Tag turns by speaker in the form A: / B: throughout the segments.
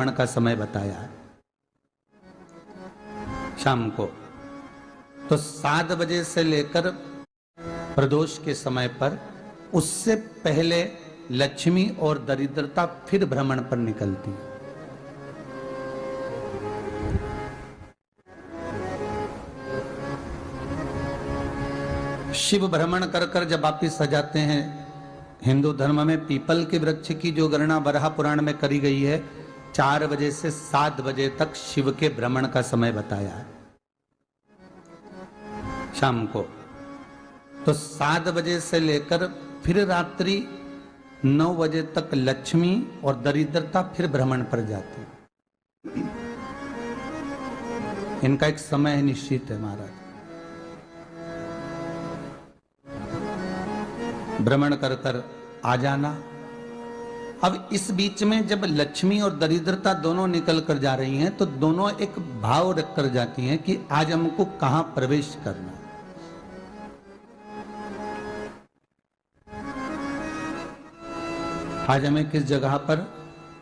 A: भ्रमण का समय बताया है शाम को। तो 7 बजे से लेकर प्रदोष के समय पर, उससे पहले लक्ष्मी और दरिद्रता फिर भ्रमण पर निकलती है। शिव भ्रमण कर कर जब वापिस आ जाते हैं, हिंदू धर्म में पीपल के वृक्ष की जो गणना वराह पुराण में करी गई है, 4 बजे से 7 बजे तक शिव के भ्रमण का समय बताया है शाम को। तो 7 बजे से लेकर फिर रात्रि 9 बजे तक लक्ष्मी और दरिद्रता फिर भ्रमण पर जाती है। इनका एक समय निश्चित है महाराज। भ्रमण कर कर आ जाना। अब इस बीच में जब लक्ष्मी और दरिद्रता दोनों निकल कर जा रही हैं, तो दोनों एक भाव रख कर जाती हैं कि आज हमको कहां प्रवेश करना है। आज हमें किस जगह पर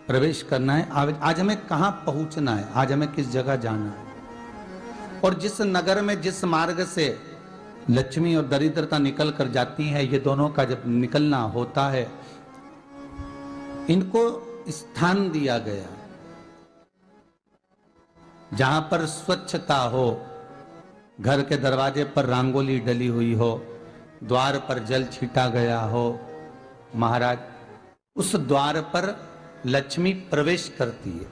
A: प्रवेश करना है, आज हमें कहां पहुंचना है, आज हमें किस जगह जाना है। और जिस नगर में जिस मार्ग से लक्ष्मी और दरिद्रता निकल कर जाती है, ये दोनों का जब निकलना होता है, इनको स्थान दिया गया जहां पर स्वच्छता हो, घर के दरवाजे पर रंगोली डली हुई हो, द्वार पर जल छीटा गया हो। महाराज, उस द्वार पर लक्ष्मी प्रवेश करती है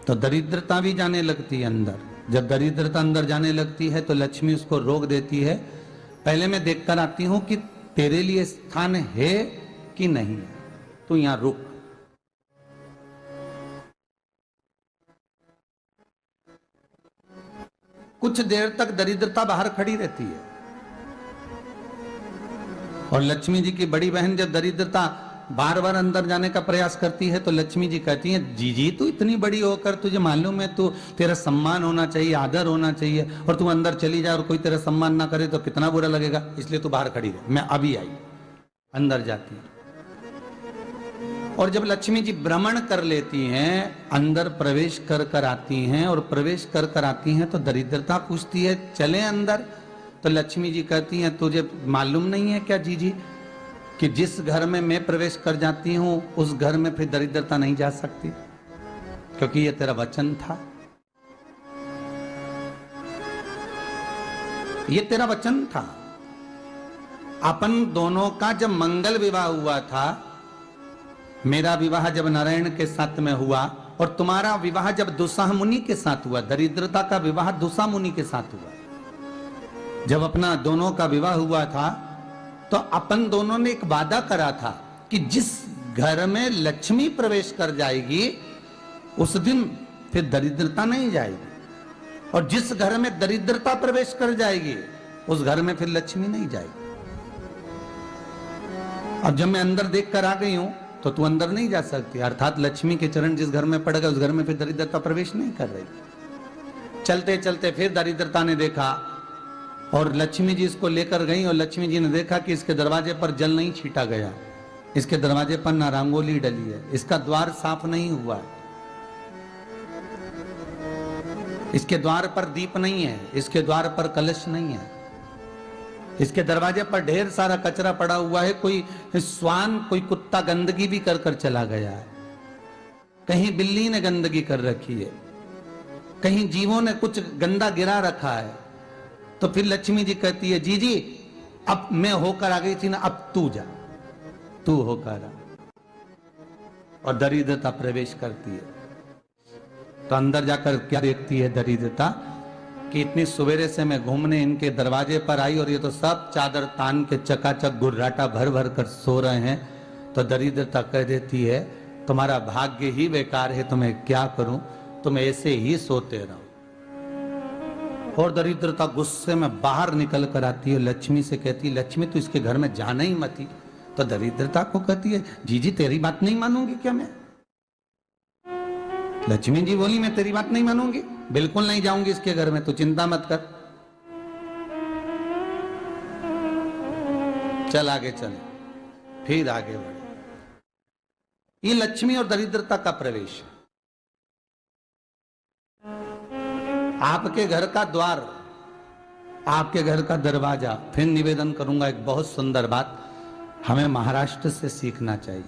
A: तो दरिद्रता भी जाने लगती है अंदर। जब दरिद्रता अंदर जाने लगती है तो लक्ष्मी उसको रोक देती है, पहले मैं देखकर आती हूं कि तेरे लिए स्थान है कि नहीं है, तू यहां रुक। कुछ देर तक दरिद्रता बाहर खड़ी रहती है और लक्ष्मी जी की बड़ी बहन जब दरिद्रता बार बार अंदर जाने का प्रयास करती है तो लक्ष्मी जी कहती हैं, जीजी तू इतनी बड़ी होकर तुझे मालूम है, तू तेरा सम्मान होना चाहिए, आदर होना चाहिए, और तू अंदर चली जाए और कोई तेरा सम्मान ना करे तो कितना बुरा लगेगा, इसलिए तू बाहर खड़ी रहे, मैं अभी आई। अंदर जाती है और जब लक्ष्मी जी भ्रमण कर लेती हैं, अंदर प्रवेश कर कर आती हैं, और प्रवेश कर कर आती हैं तो दरिद्रता पूछती है चले अंदर। तो लक्ष्मी जी कहती हैं, तुझे मालूम नहीं है क्या जीजी कि जिस घर में मैं प्रवेश कर जाती हूं उस घर में फिर दरिद्रता नहीं जा सकती, क्योंकि ये तेरा वचन था, ये तेरा वचन था। अपन दोनों का जब मंगल विवाह हुआ था, मेरा विवाह जब नारायण के साथ में हुआ और तुम्हारा विवाह जब दुसाह मुनि के साथ हुआ, दरिद्रता का विवाह दुसा मुनि के साथ हुआ। जब अपना दोनों का विवाह हुआ था तो अपन दोनों ने एक वादा करा था कि जिस घर में लक्ष्मी प्रवेश कर जाएगी उस दिन फिर दरिद्रता नहीं जाएगी, और जिस घर में दरिद्रता प्रवेश कर जाएगी उस घर में फिर लक्ष्मी नहीं जाएगी। अब जब मैं अंदर देख कर आ गई हूं तो तू अंदर नहीं जा सकती, अर्थात लक्ष्मी के चरण जिस घर में पड़ गए उस घर में फिर दरिद्रता प्रवेश नहीं कर रही। चलते चलते फिर दरिद्रता ने देखा और लक्ष्मी जी इसको लेकर गई, और लक्ष्मी जी ने देखा कि इसके दरवाजे पर जल नहीं छीटा गया, इसके दरवाजे पर ना रंगोली डली है, इसका द्वार साफ नहीं हुआ है, इसके द्वार पर दीप नहीं है, इसके द्वार पर कलश नहीं है, इसके दरवाजे पर ढेर सारा कचरा पड़ा हुआ है, कोई श्वान कोई कुत्ता गंदगी भी कर कर चला गया है, कहीं बिल्ली ने गंदगी कर रखी है, कहीं जीवों ने कुछ गंदा गिरा रखा है। तो फिर लक्ष्मी जी कहती है, जी जी अब मैं होकर आ गई थी ना, अब तू जा, तू होकर आ। और दरिद्रता प्रवेश करती है तो अंदर जाकर क्या देखती है दरिद्रता कि इतनी सवेरे से मैं घूमने इनके दरवाजे पर आई और ये तो सब चादर तान के चकाचक गुर्राटा भर भर कर सो रहे हैं। तो दरिद्रता कह देती है, तुम्हारा भाग्य ही बेकार है, तुम्हें क्या करूं, तुम ऐसे ही सोते रहो। और दरिद्रता गुस्से में बाहर निकल कर आती है, लक्ष्मी से कहती है, लक्ष्मी तू इसके घर में जाना ही मत ही। तो दरिद्रता को कहती है, जीजी तेरी बात नहीं मानूंगी क्या मैं? लक्ष्मी जी बोली, मैं तेरी बात नहीं मानूंगी, बिल्कुल नहीं जाऊंगी इसके घर में, तू चिंता मत कर, चल आगे चले। फिर आगे बढ़े। ये लक्ष्मी और दरिद्रता का प्रवेश है। आपके घर का द्वार, आपके घर का दरवाजा। फिर निवेदन करूंगा एक बहुत सुंदर बात, हमें महाराष्ट्र से सीखना चाहिए,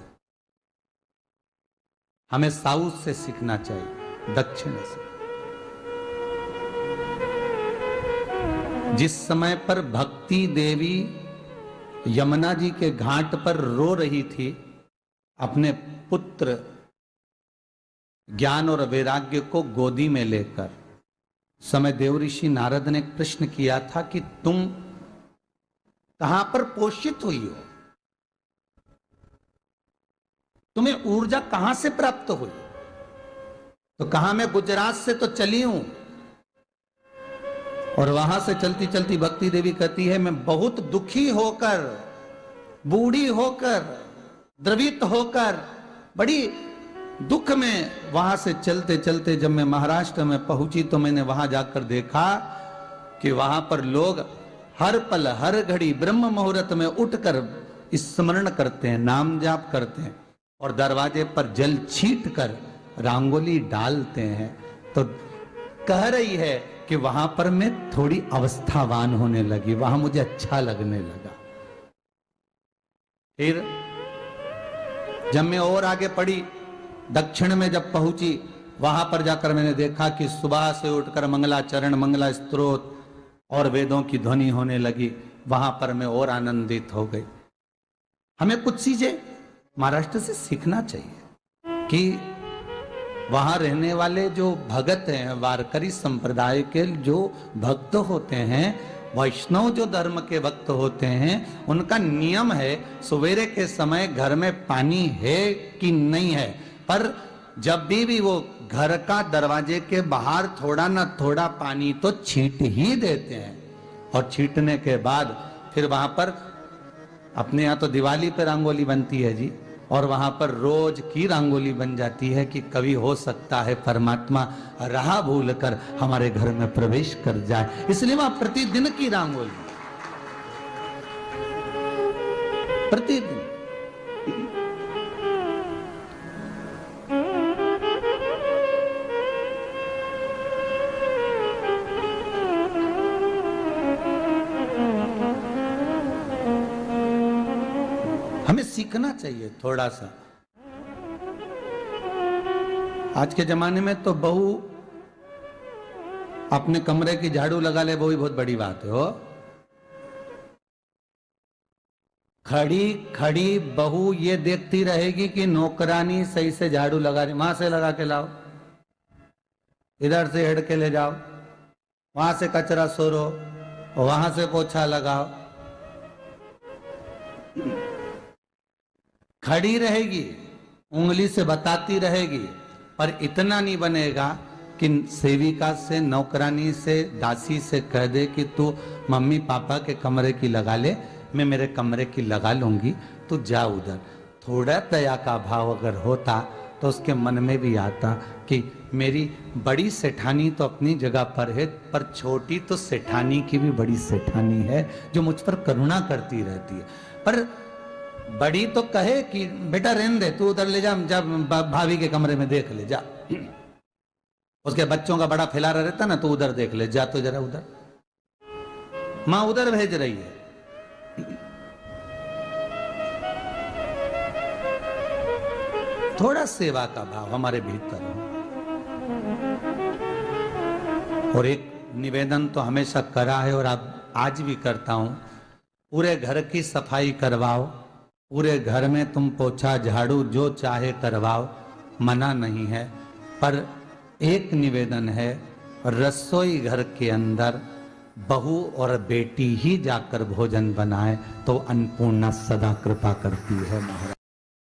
A: हमें साउथ से सीखना चाहिए, दक्षिण से। जिस समय पर भक्ति देवी यमुना जी के घाट पर रो रही थी अपने पुत्र ज्ञान और वैराग्य को गोदी में लेकर, समय देवऋषि नारद ने प्रश्न किया था कि तुम कहां पर पोषित हुई हो, तुम्हें ऊर्जा कहां से प्राप्त हुई? तो कहा मैं गुजरात से तो चली हूं। और वहां से चलती चलती भक्ति देवी कहती है मैं बहुत दुखी होकर, बूढ़ी होकर, द्रवित होकर, बड़ी दुख में वहां से चलते चलते जब मैं महाराष्ट्र में पहुंची तो मैंने वहां जाकर देखा कि वहां पर लोग हर पल हर घड़ी ब्रह्म मुहूर्त में उठकर स्मरण करते हैं, नाम जाप करते हैं और दरवाजे पर जल छीट कर रंगोली डालते हैं। तो कह रही है कि वहां पर मैं थोड़ी अवस्थावान होने लगी, वहां मुझे अच्छा लगने लगा। फिर जब मैं और आगे पढ़ी, दक्षिण में जब पहुंची, वहां पर जाकर मैंने देखा कि सुबह से उठकर मंगलाचरण, मंगला स्तोत्र और वेदों की ध्वनि होने लगी। वहां पर मैं और आनंदित हो गई। हमें कुछ चीजें महाराष्ट्र से सीखना चाहिए कि वहां रहने वाले जो भगत हैं, वारकरी संप्रदाय के जो भक्त होते हैं, वैष्णव जो धर्म के भक्त होते हैं, उनका नियम है सवेरे के समय घर में पानी है कि नहीं है, पर जब भी वो घर का दरवाजे के बाहर थोड़ा ना थोड़ा पानी तो छींट ही देते हैं। और छींटने के बाद फिर वहां पर अपने यहाँ तो दिवाली पे रंगोली बनती है जी, और वहां पर रोज की रंगोली बन जाती है कि कभी हो सकता है परमात्मा राह भूल कर हमारे घर में प्रवेश कर जाए, इसलिए वहां प्रतिदिन की रंगोली, प्रतिदिन। हमें सीखना चाहिए थोड़ा सा। आज के जमाने में तो बहू अपने कमरे की झाड़ू लगा ले, वो ही बहुत बड़ी बात है। हो खड़ी खड़ी बहू ये देखती रहेगी कि नौकरानी सही से झाड़ू लगा रही, वहां से लगा के लाओ, इधर से हेड के ले जाओ, वहां से कचरा सोरो, वहां से पोछा लगाओ। खड़ी रहेगी, उंगली से बताती रहेगी, पर इतना नहीं बनेगा कि सेविका से, नौकरानी से, दासी से कह दे कि तू मम्मी पापा के कमरे की लगा ले, मैं मेरे कमरे की लगा लूंगी, तू जा उधर। थोड़ा दया का भाव अगर होता तो उसके मन में भी आता कि मेरी बड़ी सेठानी तो अपनी जगह पर है, पर छोटी तो सेठानी की भी बड़ी सेठानी है जो मुझ पर करुणा करती रहती है। पर बड़ी तो कहे कि बेटा रहने दे, तू उधर ले जा, जब भाभी के कमरे में देख ले जा। उसके बच्चों का बड़ा फैलारा रहता ना, तो उधर देख ले जा, तो जरा उधर, मां उधर भेज रही है। थोड़ा सेवा का भाव हमारे भीतर हो। और एक निवेदन तो हमेशा करा है और अब आज भी करता हूं, पूरे घर की सफाई करवाओ, पूरे घर में तुम पोछा झाड़ू जो चाहे करवाओ, मना नहीं है। पर एक निवेदन है, रसोई घर के अंदर बहू और बेटी ही जाकर भोजन बनाए तो अन्नपूर्णा सदा कृपा करती है महाराज।